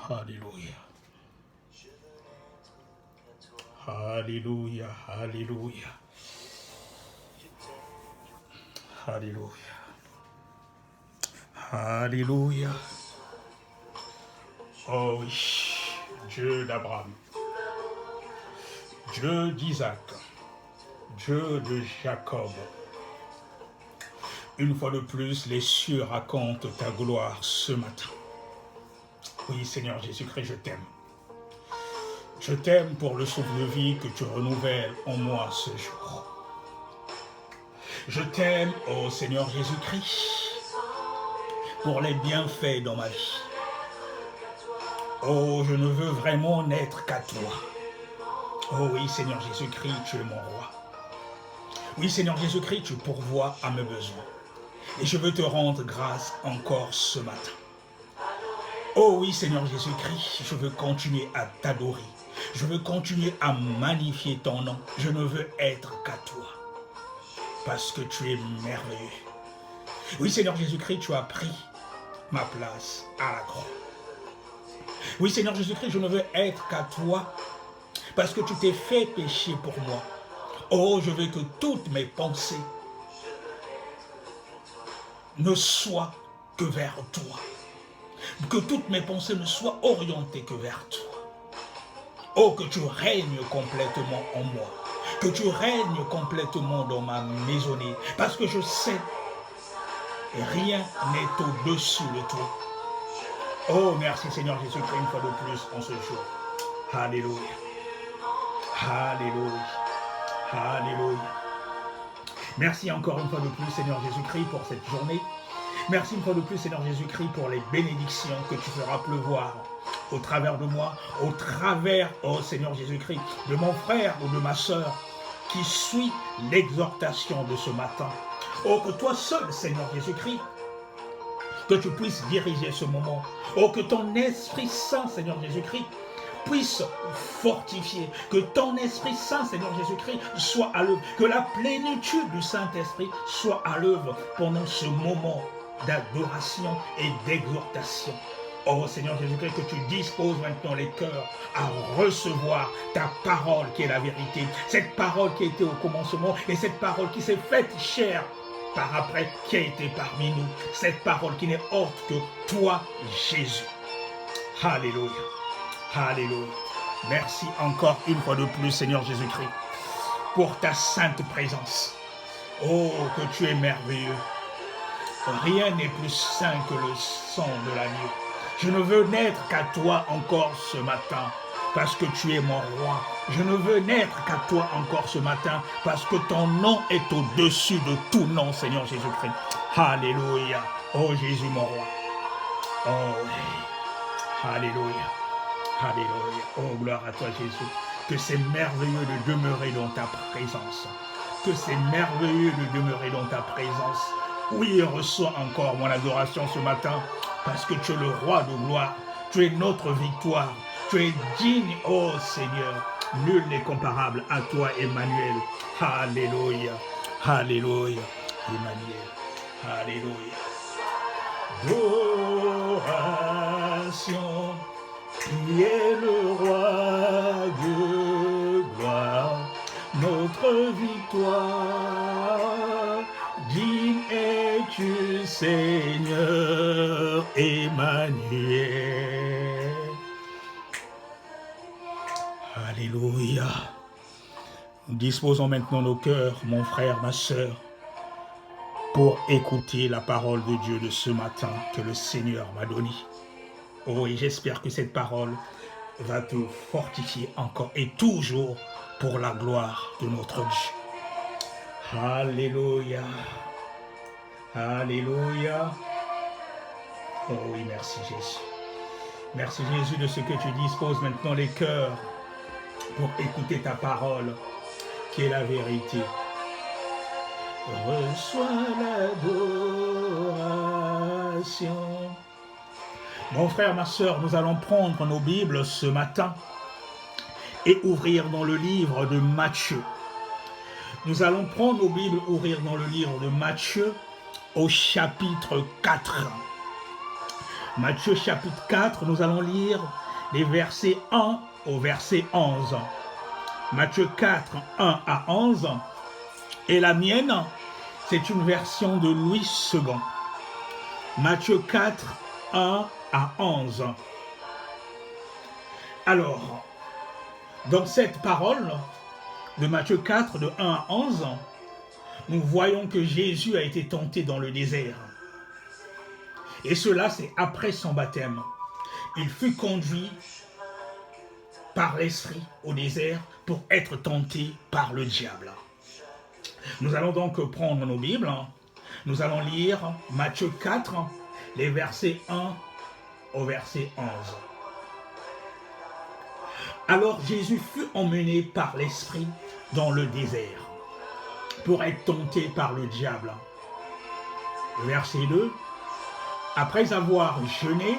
Alléluia. Alléluia. Alléluia. Alléluia. Alléluia. Oh oui, Dieu d'Abraham, Dieu d'Isaac, Dieu de Jacob. Une fois de plus, les cieux racontent ta gloire ce matin. Oui, Seigneur Jésus-Christ, je t'aime. Je t'aime pour le souffle de vie que tu renouvelles en moi ce jour. Je t'aime, ô Seigneur Jésus-Christ, pour les bienfaits dans ma vie. Oh, je ne veux vraiment n'être qu'à toi. Oh oui, Seigneur Jésus-Christ, tu es mon roi. Oui, Seigneur Jésus-Christ, tu pourvois à mes besoins. Et je veux te rendre grâce encore ce matin. Oh oui, Seigneur Jésus-Christ, je veux continuer à t'adorer. Je veux continuer à magnifier ton nom. Je ne veux être qu'à toi. Parce que tu es merveilleux. Oui, Seigneur Jésus-Christ, tu as pris ma place à la croix. Oui, Seigneur Jésus-Christ, je ne veux être qu'à toi. Parce que tu t'es fait pécher pour moi. Oh, je veux que toutes mes pensées ne soient que vers toi. Que toutes mes pensées ne soient orientées que vers toi. Oh, que tu règnes complètement en moi. Que tu règnes complètement dans ma maisonnée. Parce que je sais, rien n'est au-dessus de toi. Oh, merci Seigneur Jésus-Christ une fois de plus en ce jour. Alléluia. Alléluia. Alléluia. Merci encore une fois de plus Seigneur Jésus-Christ pour cette journée. Merci une fois de plus Seigneur Jésus-Christ pour les bénédictions que tu feras pleuvoir au travers de moi, au travers, oh Seigneur Jésus-Christ, de mon frère ou de ma sœur qui suit l'exhortation de ce matin. Oh, que toi seul, Seigneur Jésus-Christ, que tu puisses diriger ce moment. Oh, que ton Esprit Saint, Seigneur Jésus-Christ, puisse fortifier. Que ton Esprit Saint, Seigneur Jésus-Christ, soit à l'œuvre. Que la plénitude du Saint-Esprit soit à l'œuvre pendant ce moment d'adoration et d'exhortation. Oh Seigneur Jésus-Christ, que tu disposes maintenant les cœurs à recevoir ta parole qui est la vérité. Cette parole qui était au commencement et cette parole qui s'est faite chair par après, qui a été parmi nous. Cette parole qui n'est autre que toi, Jésus. Alléluia. Alléluia. Merci encore une fois de plus, Seigneur Jésus-Christ, pour ta sainte présence. Oh, que tu es merveilleux. Rien n'est plus saint que le sang de l'agneau. Je ne veux n'être qu'à toi encore ce matin, parce que tu es mon roi. Je ne veux n'être qu'à toi encore ce matin, parce que ton nom est au-dessus de tout nom, Seigneur Jésus-Christ. Alléluia. Oh Jésus, mon roi. Oh oui. Alléluia. Alléluia. Oh gloire à toi, Jésus. Que c'est merveilleux de demeurer dans ta présence. Que c'est merveilleux de demeurer dans ta présence. Oui, reçois encore mon adoration ce matin, parce que tu es le roi de gloire. Tu es notre victoire. Tu es digne, oh Seigneur. Nul n'est comparable à toi, Emmanuel. Alléluia. Alléluia. Emmanuel. Alléluia. Adoration, qui est le roi de gloire, notre victoire. Digne es-tu, Seigneur Emmanuel. Alléluia. Nous disposons maintenant nos cœurs, mon frère, ma sœur, pour écouter la parole de Dieu de ce matin que le Seigneur m'a donnée. Oh, et j'espère que cette parole va te fortifier encore et toujours pour la gloire de notre Dieu. Alléluia. Alléluia. Oh oui, merci Jésus. Merci Jésus de ce que tu disposes maintenant les cœurs pour écouter ta parole qui est la vérité. Reçois l'adoration. Mon frère, ma sœur, nous allons prendre nos Bibles ce matin et ouvrir dans le livre de Matthieu. Nous allons prendre nos Bibles, ouvrir dans le livre de Matthieu, au chapitre 4. Matthieu chapitre 4, nous allons lire les versets 1 au verset 11. Matthieu 4, 1 à 11. Et la mienne, c'est une version de Louis II. Matthieu 4, 1 à 11. Alors, dans cette parole de Matthieu 4, de 1 à 11, nous voyons que Jésus a été tenté dans le désert. Et cela, c'est après son baptême. Il fut conduit par l'Esprit au désert pour être tenté par le diable. Nous allons donc prendre nos Bibles. Nous allons lire Matthieu 4, les versets 1 au verset 11. Alors Jésus fut emmené par l'Esprit dans le désert pour être tenté par le diable. Verset 2. Après avoir jeûné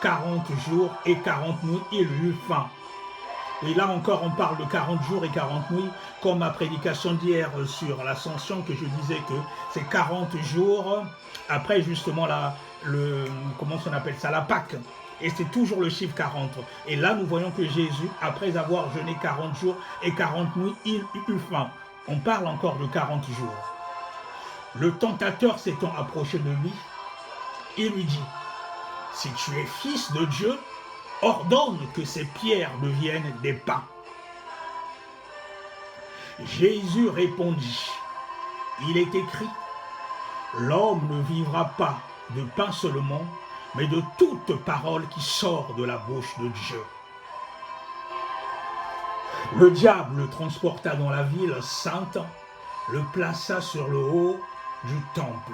40 jours et 40 nuits, il eut faim. Et là encore, on parle de 40 jours et 40 nuits, comme ma prédication d'hier sur l'ascension, que je disais que c'est 40 jours après justement comment on appelle ça, la Pâque. Et c'est toujours le chiffre 40. Et là, nous voyons que Jésus, après avoir jeûné 40 jours et 40 nuits, il eut faim. On parle encore de 40 jours. Le tentateur s'étant approché de lui, il lui dit, « Si tu es fils de Dieu, ordonne que ces pierres deviennent des pains. » Jésus répondit, « Il est écrit, l'homme ne vivra pas de pain seulement, mais de toute parole qui sort de la bouche de Dieu. » Le diable le transporta dans la ville sainte, le plaça sur le haut du temple.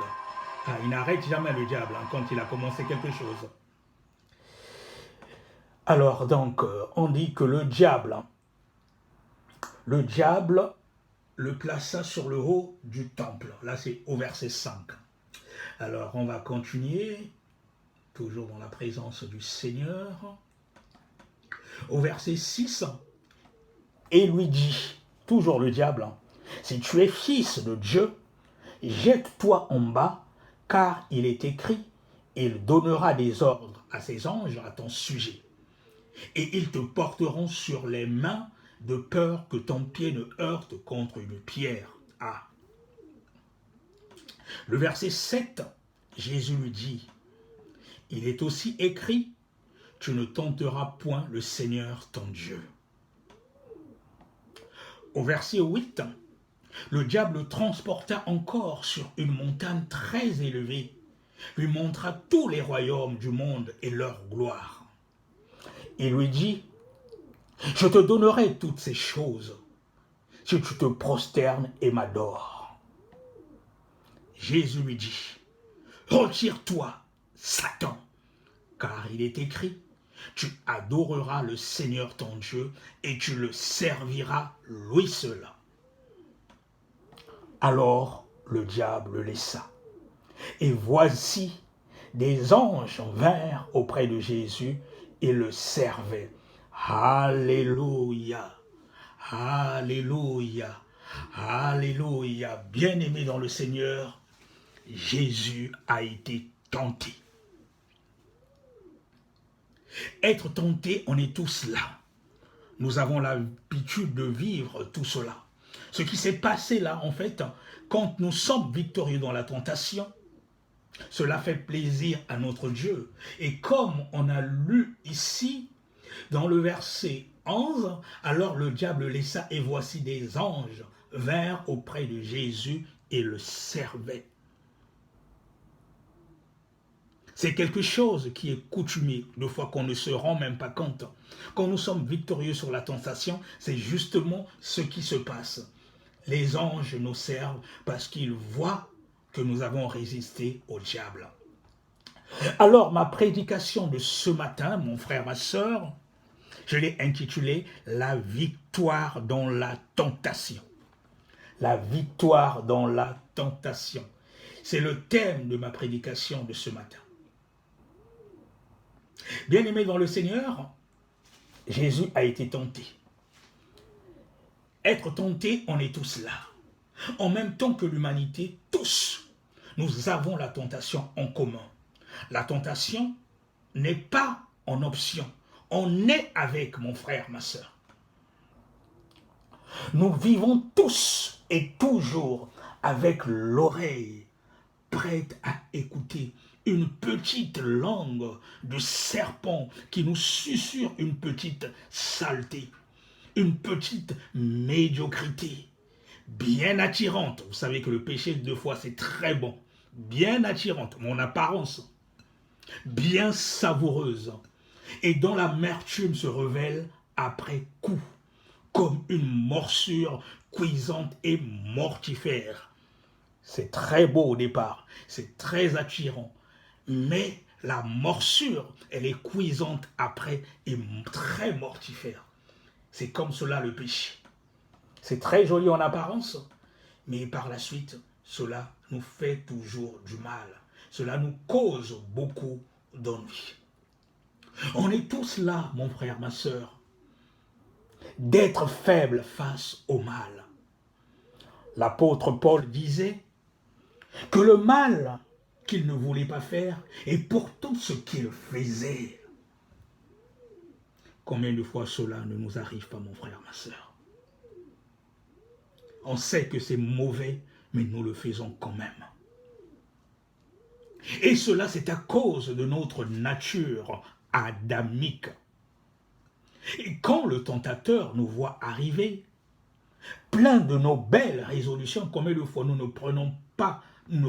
Ah, il n'arrête jamais le diable quand il a commencé quelque chose. Alors donc, on dit que le diable le plaça sur le haut du temple. Là, c'est au verset 5. Alors, on va continuer, toujours dans la présence du Seigneur. Au verset 6, et lui dit, toujours le diable, « Si tu es fils de Dieu, jette-toi en bas, car il est écrit, il donnera des ordres à ses anges à ton sujet. Et ils te porteront sur les mains de peur que ton pied ne heurte contre une pierre. » Ah. Le verset 7, Jésus lui dit, « Il est aussi écrit, tu ne tenteras point le Seigneur ton Dieu. » Au verset 8, le diable le transporta encore sur une montagne très élevée, lui montra tous les royaumes du monde et leur gloire. Il lui dit, « Je te donnerai toutes ces choses, si tu te prosternes et m'adores. » Jésus lui dit, « Retire-toi, Satan, car il est écrit, tu adoreras le Seigneur ton Dieu et tu le serviras lui seul. » Alors le diable le laissa. Et voici, des anges vinrent auprès de Jésus et le servaient. Alléluia, alléluia, alléluia. Bien-aimé dans le Seigneur, Jésus a été tenté. Être tenté, on est tous là. Nous avons l'habitude de vivre tout cela. Ce qui s'est passé là, en fait, quand nous sommes victorieux dans la tentation, cela fait plaisir à notre Dieu. Et comme on a lu ici, dans le verset 11, alors le diable laissa et voici des anges vinrent auprès de Jésus et le servaient. C'est quelque chose qui est coutumier, de fois qu'on ne se rend même pas compte. Quand nous sommes victorieux sur la tentation, c'est justement ce qui se passe. Les anges nous servent parce qu'ils voient que nous avons résisté au diable. Alors, ma prédication de ce matin, mon frère, ma sœur, je l'ai intitulée « La victoire dans la tentation ». La victoire dans la tentation. C'est le thème de ma prédication de ce matin. Bien-aimé dans le Seigneur, Jésus a été tenté. Être tenté, on est tous là. En même temps que l'humanité, tous, nous avons la tentation en commun. La tentation n'est pas en option. On est avec mon frère, ma soeur. Nous vivons tous et toujours avec l'oreille prête à écouter une petite langue de serpent qui nous susurre une petite saleté, une petite médiocrité, bien attirante. Vous savez que le péché, deux fois, c'est très bon. Bien attirante, mon apparence, bien savoureuse, et dont l'amertume se révèle après coup, comme une morsure cuisante et mortifère. C'est très beau au départ, c'est très attirant, mais la morsure, elle est cuisante après et très mortifère. C'est comme cela le péché. C'est très joli en apparence, mais par la suite, cela nous fait toujours du mal. Cela nous cause beaucoup d'ennui. On est tous là, mon frère, ma soeur, d'être faibles face au mal. L'apôtre Paul disait que le mal qu'il ne voulait pas faire et pourtant ce qu'il faisait. Combien de fois cela ne nous arrive pas, mon frère, ma soeur? On sait que c'est mauvais, mais nous le faisons quand même. Et cela, c'est à cause de notre nature adamique. Et quand le tentateur nous voit arriver, plein de nos belles résolutions, combien de fois nous ne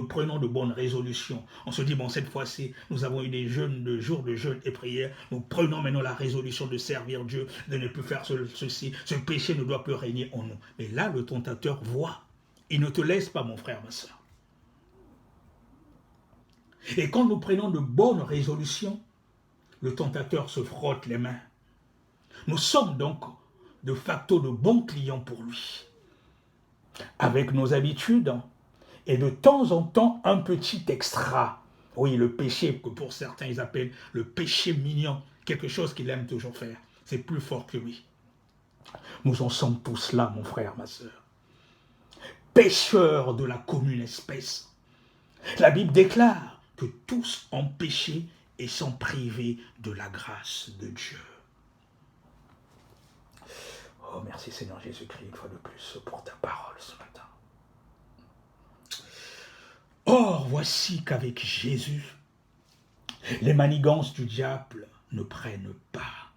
prenons de bonnes résolutions. On se dit, bon, cette fois-ci, nous avons eu des jours de jeûne et prière, nous prenons maintenant la résolution de servir Dieu, de ne plus faire ceci, ce péché ne doit plus régner en nous. Mais là, le tentateur voit. Il ne te laisse pas, mon frère, ma soeur. Et quand nous prenons de bonnes résolutions, le tentateur se frotte les mains. Nous sommes donc de facto de bons clients pour lui. Avec nos habitudes et de temps en temps un petit extra. Oui, le péché que pour certains ils appellent le péché mignon, quelque chose qu'il aime toujours faire. C'est plus fort que lui. Nous en sommes tous là, mon frère, ma soeur. Pécheurs de la commune espèce. La Bible déclare que tous ont péché et sont privés de la grâce de Dieu. Oh, merci Seigneur Jésus-Christ, une fois de plus, pour ta parole ce matin. Or, voici qu'avec Jésus, les manigances du diable ne prennent pas.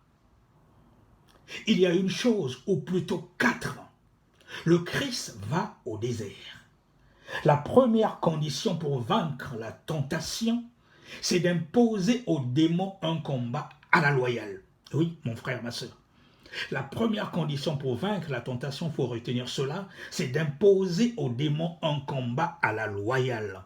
Il y a une chose, ou plutôt 4. Le Christ va au désert. La première condition pour vaincre la tentation, c'est d'imposer aux démons un combat à la loyale. Oui, mon frère, ma soeur. La première condition pour vaincre la tentation, il faut retenir cela, c'est d'imposer aux démons un combat à la loyale.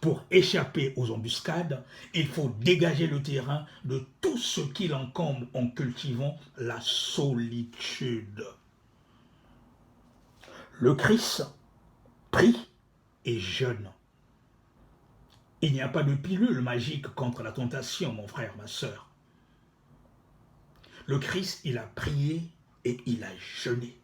Pour échapper aux embuscades, il faut dégager le terrain de tout ce qui l'encombre en cultivant la solitude. Le Christ prie et jeûne. Il n'y a pas de pilule magique contre la tentation, mon frère, ma soeur. Le Christ, il a prié et il a jeûné.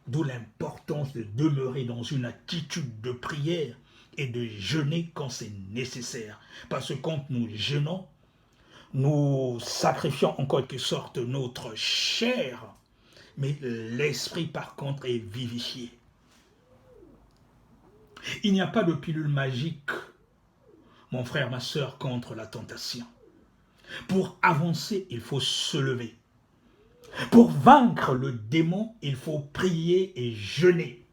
D'où l'importance de demeurer dans une attitude de prière et de jeûner quand c'est nécessaire. Parce que quand nous jeûnons, nous sacrifions en quelque sorte notre chair, mais l'esprit par contre est vivifié. Il n'y a pas de pilule magique, mon frère, ma soeur, contre la tentation. Pour avancer, il faut se lever. Pour vaincre le démon, il faut prier et jeûner.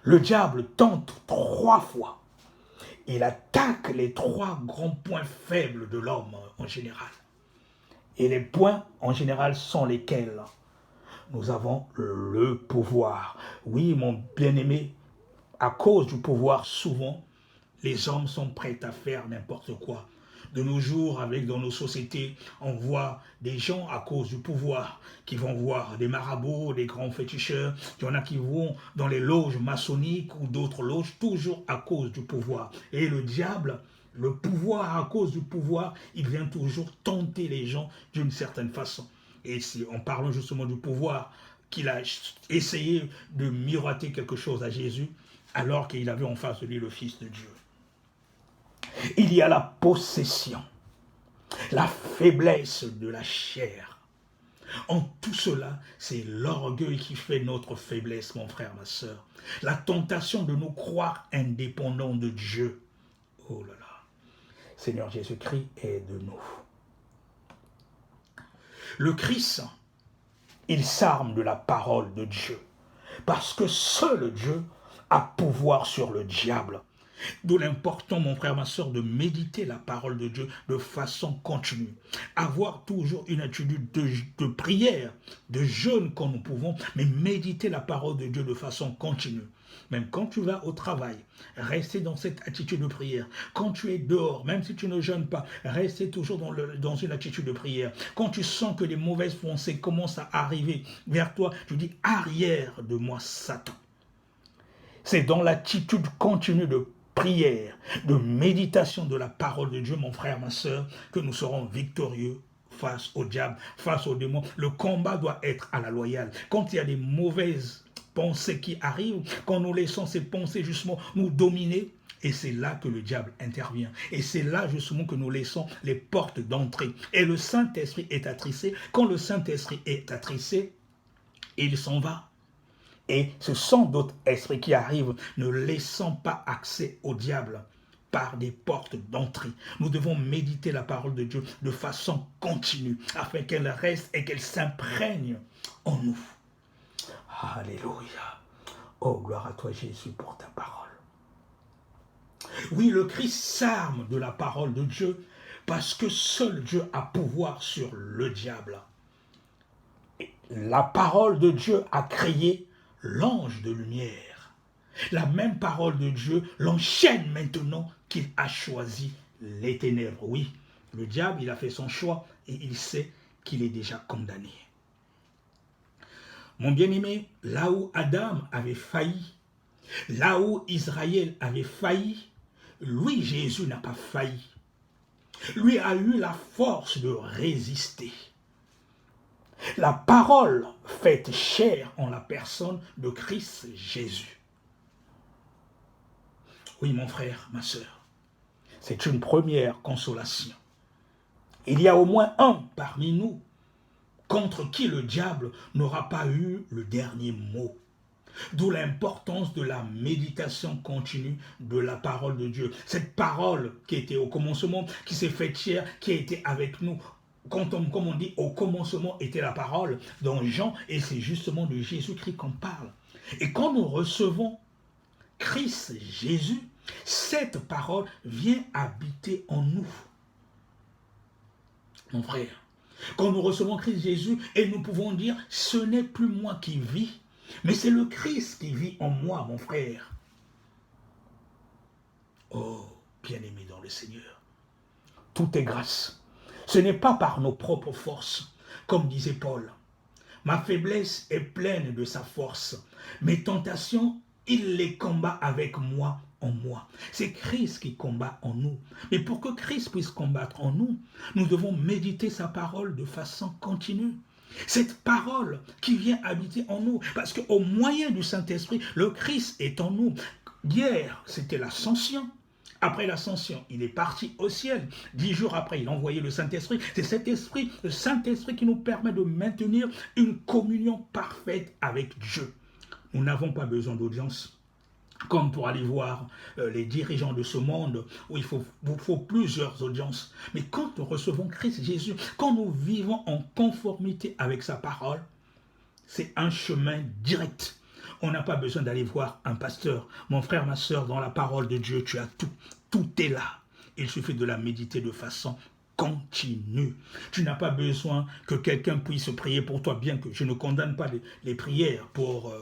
Le diable tente 3 fois. Il attaque les 3 grands points faibles de l'homme en général. Et les points en général sont lesquels? Nous avons le pouvoir. Oui, mon bien-aimé, à cause du pouvoir, souvent, les hommes sont prêts à faire n'importe quoi. De nos jours, dans nos sociétés, on voit des gens à cause du pouvoir qui vont voir des marabouts, des grands féticheurs. Il y en a qui vont dans les loges maçonniques ou d'autres loges, toujours à cause du pouvoir. Et le diable, le pouvoir, à cause du pouvoir, il vient toujours tenter les gens d'une certaine façon. Et si en parlant justement du pouvoir, qu'il a essayé de miroiter quelque chose à Jésus, alors qu'il avait en face de lui le Fils de Dieu. Il y a la possession, la faiblesse de la chair. En tout cela, c'est l'orgueil qui fait notre faiblesse, mon frère, ma soeur. La tentation de nous croire indépendants de Dieu. Oh là là. Seigneur Jésus-Christ, aide-nous. Le Christ, il s'arme de la parole de Dieu. Parce que seul Dieu a pouvoir sur le diable. D'où l'important, mon frère, ma soeur, de méditer la parole de Dieu de façon continue. Avoir toujours une attitude de prière, de jeûne quand nous pouvons, mais méditer la parole de Dieu de façon continue. Même quand tu vas au travail, rester dans cette attitude de prière. Quand tu es dehors, même si tu ne jeûnes pas, rester toujours dans une attitude de prière. Quand tu sens que les mauvaises pensées commencent à arriver vers toi, tu dis « arrière de moi, Satan ». C'est dans l'attitude continue de prière, de méditation de la parole de Dieu, mon frère, ma soeur, que nous serons victorieux face au diable, face aux démons. Le combat doit être à la loyale. Quand il y a des mauvaises pensées qui arrivent, quand nous laissons ces pensées justement nous dominer, et c'est là que le diable intervient. Et c'est là justement que nous laissons les portes d'entrée. Et le Saint-Esprit est attrissé. Quand le Saint-Esprit est attrissé, il s'en va. Et ce sont d'autres esprits qui arrivent, ne laissant pas accès au diable par des portes d'entrée. Nous devons méditer la parole de Dieu de façon continue, afin qu'elle reste et qu'elle s'imprègne en nous. Alléluia. Oh, gloire à toi Jésus pour ta parole. Oui, le Christ s'arme de la parole de Dieu parce que seul Dieu a pouvoir sur le diable. Et la parole de Dieu a créé l'ange de lumière. La même parole de Dieu l'enchaîne maintenant qu'il a choisi les ténèbres. Oui, le diable, il a fait son choix et il sait qu'il est déjà condamné. Mon bien-aimé, là où Adam avait failli, là où Israël avait failli, lui, Jésus, n'a pas failli. Lui a eu la force de résister. La parole faite chair en la personne de Christ Jésus. Oui, mon frère, ma soeur, c'est une première consolation. Il y a au moins un parmi nous contre qui le diable n'aura pas eu le dernier mot. D'où l'importance de la méditation continue de la parole de Dieu. Cette parole qui était au commencement, qui s'est faite chair, qui a été avec nous. Comme on dit, au commencement était la parole dans Jean, et c'est justement de Jésus-Christ qu'on parle. Et quand nous recevons Christ Jésus, cette parole vient habiter en nous. Mon frère, quand nous recevons Christ Jésus, et nous pouvons dire, ce n'est plus moi qui vis, mais c'est le Christ qui vit en moi, mon frère. Oh, bien-aimé dans le Seigneur, tout est grâce. Ce n'est pas par nos propres forces, comme disait Paul. Ma faiblesse est pleine de sa force. Mes tentations, il les combat avec moi, en moi. C'est Christ qui combat en nous. Mais pour que Christ puisse combattre en nous, nous devons méditer sa parole de façon continue. Cette parole qui vient habiter en nous, parce qu'au moyen du Saint-Esprit, le Christ est en nous. Hier, c'était l'ascension. Après l'ascension, il est parti au ciel. 10 jours après, il a envoyé le Saint-Esprit. C'est cet esprit, le Saint-Esprit qui nous permet de maintenir une communion parfaite avec Dieu. Nous n'avons pas besoin d'audience. Comme pour aller voir les dirigeants de ce monde, où il faut plusieurs audiences. Mais quand nous recevons Christ Jésus, quand nous vivons en conformité avec sa parole, c'est un chemin direct. On n'a pas besoin d'aller voir un pasteur. Mon frère, ma soeur, dans la parole de Dieu, tu as tout. Tout est là. Il suffit de la méditer de façon continue. Tu n'as pas besoin que quelqu'un puisse prier pour toi, bien que je ne condamne pas les prières pour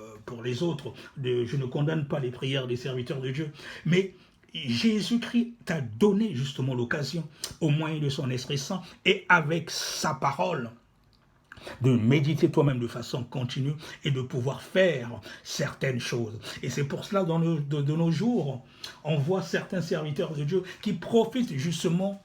les autres. Je ne condamne pas les prières des serviteurs de Dieu. Mais Jésus-Christ t'a donné justement l'occasion, au moyen de son Esprit Saint et avec sa parole, de méditer toi-même de façon continue et de pouvoir faire certaines choses. Et c'est pour cela, de nos jours, on voit certains serviteurs de Dieu qui profitent justement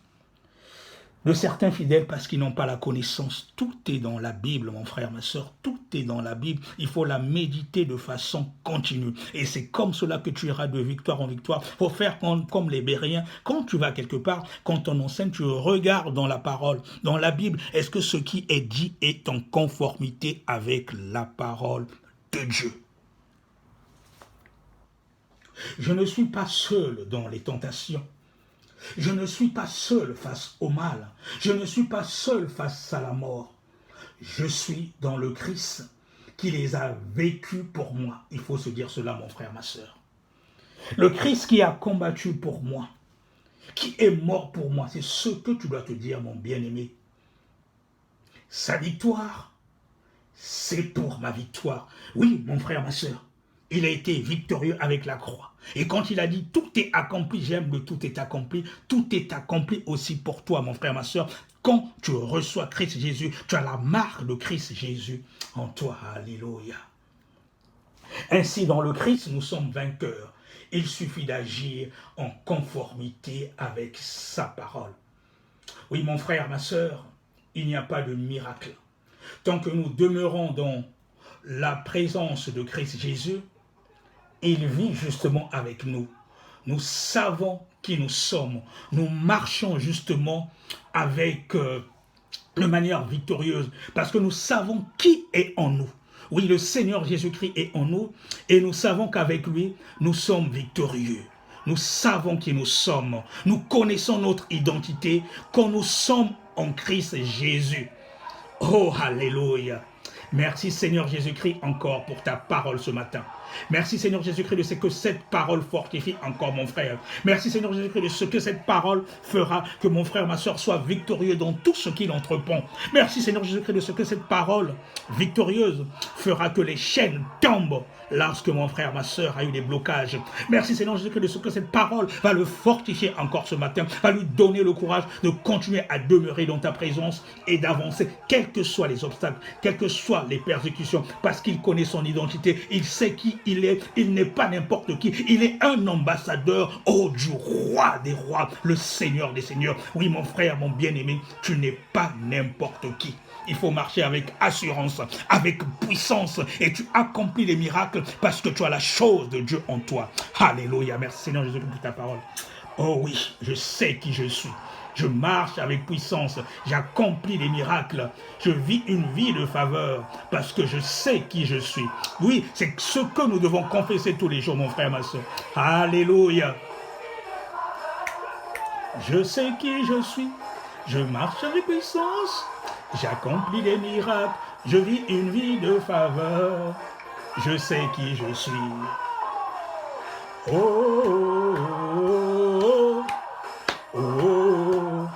de certains fidèles parce qu'ils n'ont pas la connaissance. Tout est dans la Bible, mon frère, ma soeur. Tout est dans la Bible. Il faut la méditer de façon continue. Et c'est comme cela que tu iras de victoire en victoire. Il faut faire comme les Bériens. Quand tu vas quelque part, quand on enseigne, tu regardes dans la parole, dans la Bible. Est-ce que ce qui est dit est en conformité avec la parole de Dieu? Je ne suis pas seul dans les tentations. Je ne suis pas seul face au mal. Je ne suis pas seul face à la mort. Je suis dans le Christ qui les a vécus pour moi. Il faut se dire cela, mon frère, ma soeur. Le Christ qui a combattu pour moi, qui est mort pour moi, c'est ce que tu dois te dire, mon bien-aimé. Sa victoire, c'est pour ma victoire. Oui, mon frère, ma soeur. Il a été victorieux avec la croix. Et quand il a dit tout est accompli, j'aime le tout est accompli aussi pour toi, mon frère, ma soeur. Quand tu reçois Christ Jésus, tu as la marque de Christ Jésus en toi. Alléluia. Ainsi, dans le Christ, nous sommes vainqueurs. Il suffit d'agir en conformité avec sa parole. Oui, mon frère, ma soeur, il n'y a pas de miracle. Tant que nous demeurons dans la présence de Christ Jésus, il vit justement avec nous. Nous savons qui nous sommes. Nous marchons justement avec de manière victorieuse parce que nous savons qui est en nous. Oui, le Seigneur Jésus-Christ est en nous et nous savons qu'avec lui, nous sommes victorieux. Nous savons qui nous sommes. Nous connaissons notre identité quand nous sommes en Christ Jésus. Oh, alléluia. Merci Seigneur Jésus-Christ encore pour ta parole ce matin. Merci Seigneur Jésus-Christ de ce que cette parole fortifie encore mon frère. Merci Seigneur Jésus-Christ de ce que cette parole fera que mon frère, ma soeur soit victorieux dans tout ce qu'il entreprend. Merci Seigneur Jésus-Christ de ce que cette parole victorieuse fera que les chaînes tombent lorsque mon frère, ma soeur a eu des blocages. Merci Seigneur Jésus-Christ de ce que cette parole va le fortifier encore ce matin, va lui donner le courage de continuer à demeurer dans ta présence et d'avancer, quels que soient les obstacles, quelles que soient les persécutions, parce qu'il connaît son identité, il sait qui il est, il n'est pas n'importe qui, il est un ambassadeur, du roi des rois, le Seigneur des seigneurs. Oui mon frère, mon bien-aimé, tu n'es pas n'importe qui. Il faut marcher avec assurance, avec puissance, et tu accomplis les miracles parce que tu as la chose de Dieu en toi. Alléluia, merci Seigneur Jésus pour ta parole. Oh oui, je sais qui je suis. Je marche avec puissance, j'accomplis des miracles, je vis une vie de faveur parce que je sais qui je suis. Oui, c'est ce que nous devons confesser tous les jours, mon frère, ma soeur. Alléluia. Je sais qui je suis, je marche avec puissance, j'accomplis des miracles, je vis une vie de faveur. Je sais qui je suis. Oh, oh, oh, oh,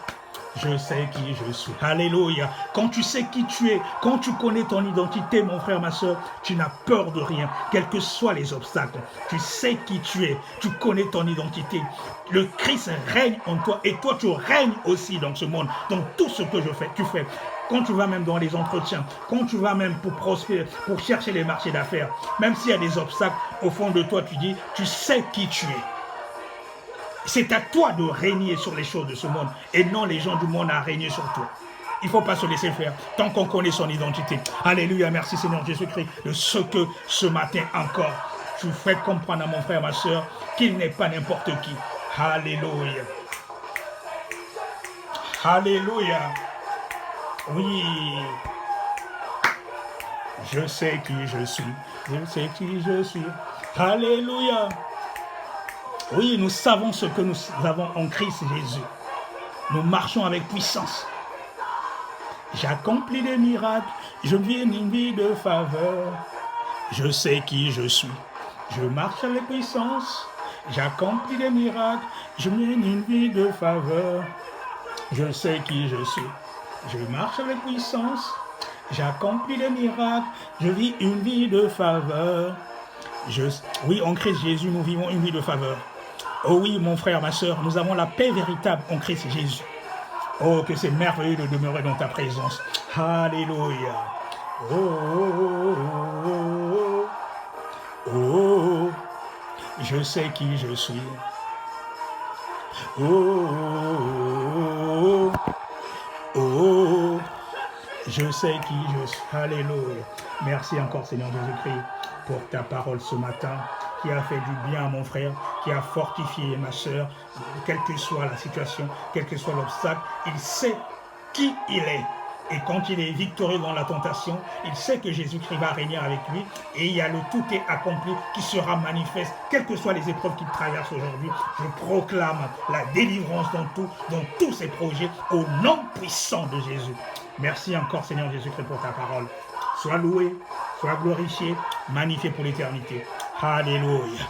je sais qui je suis. Alléluia. Quand tu sais qui tu es, quand tu connais ton identité, mon frère, ma soeur, tu n'as peur de rien, quels que soient les obstacles. Tu sais qui tu es, tu connais ton identité. Le Christ règne en toi et toi tu règnes aussi dans ce monde, dans tout ce que tu fais. Quand tu vas même dans les entretiens, quand tu vas même pour prospérer, pour chercher les marchés d'affaires, même s'il y a des obstacles, au fond de toi, tu dis, tu sais qui tu es. C'est à toi de régner sur les choses de ce monde et non les gens du monde à régner sur toi. Il ne faut pas se laisser faire tant qu'on connaît son identité. Alléluia, merci Seigneur Jésus-Christ de ce que ce matin encore, tu fais comprendre à mon frère, ma soeur, qu'il n'est pas n'importe qui. Alléluia. Alléluia. Oui, je sais qui je suis, je sais qui je suis. Alléluia. Oui, nous savons ce que nous avons en Christ Jésus. Nous marchons avec puissance. J'accomplis des miracles, je vis une vie de faveur. Je sais qui je suis, je marche avec puissance. J'accomplis des miracles, je vis une vie de faveur. Je sais qui je suis. Je marche avec puissance, j'accomplis des miracles, je vis une vie de faveur. Oui, en Christ Jésus, nous vivons une vie de faveur. Oh oui, mon frère, ma soeur, nous avons la paix véritable en Christ Jésus. Oh, que c'est merveilleux de demeurer dans ta présence. Alléluia. Oh, oh, oh, oh, oh, je sais qui je suis. Oh, oh, oh, Oh, je sais qui je suis. Alléluia. Merci encore, Seigneur Jésus-Christ, pour ta parole ce matin, qui a fait du bien à mon frère, qui a fortifié ma soeur, quelle que soit la situation, quel que soit l'obstacle, il sait qui il est. Et quand il est victorieux dans la tentation, il sait que Jésus-Christ va régner avec lui et il y a le tout est accompli qui sera manifeste, quelles que soient les épreuves qu'il traverse aujourd'hui. Je proclame la délivrance dans tous ses projets au nom puissant de Jésus. Merci encore, Seigneur Jésus-Christ, pour ta parole. Sois loué, sois glorifié, magnifié pour l'éternité. Alléluia.